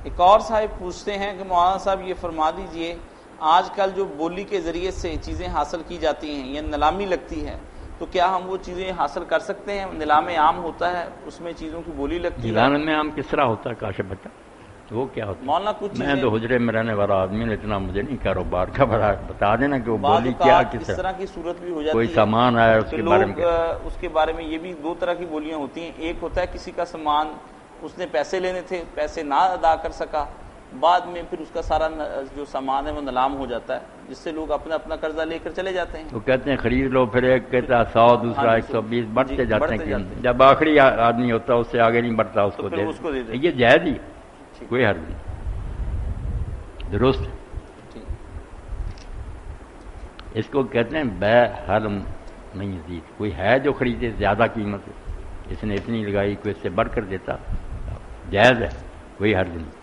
ایک اور صاحب پوچھتے ہیں کہ مولانا صاحب یہ فرما دیجئے، آج کل جو بولی کے ذریعے سے چیزیں حاصل کی جاتی ہیں یا نیلامی لگتی ہے، تو کیا ہم وہ چیزیں حاصل کر سکتے ہیں؟ نیلام عام ہوتا ہے، اس میں چیزوں کی بولی لگتی ہے۔ نیلام میں عام کس طرح ہوتا ہے کاشف بچہ؟ وہ کیا ہوتا ہے؟ مولانا کچھ میں چیزیں تو حجرے میں رہنے والا آدمی ہوں، اتنا مجھے نہیں کاروبار کا بتا دینا کہ وہ بعض بولی کیا اوقات کس اس طرح کی صورت بھی ہو جاتی کوئی ہے سامان آیا اس کہ کے بارے میں لوگ اس کے بارے میں یہ بھی دو طرح کی بولیاں ہوتی ہیں، ایک ہوتا ہے کسی کا سامان اس نے پیسے لینے تھے، پیسے نہ ادا کر سکا، بعد میں پھر اس کا سارا جو سامان ہے وہ نیلام ہو جاتا ہے، جس سے لوگ اپنا اپنا قرضہ لے کر چلے جاتے ہیں۔ وہ کہتے ہیں خرید لو، پھر ایک کہتا ہے 100، دوسرا 120، بڑھتے جاتے ہیں، جب آخری آدمی ہوتا ہے اس سے آگے نہیں بڑھتا، اس کو دے دے۔ یہ جائز ہی، کوئی حرج نہیں، درست۔ اس کو کہتے ہیں بیع حرم نہیں یزید، کوئی ہے جو خریدے زیادہ قیمت، اس نے اتنی لگائی، کوئی اس سے بڑھ کر دیتا، جائز ہے، کوئی حرج نہیں۔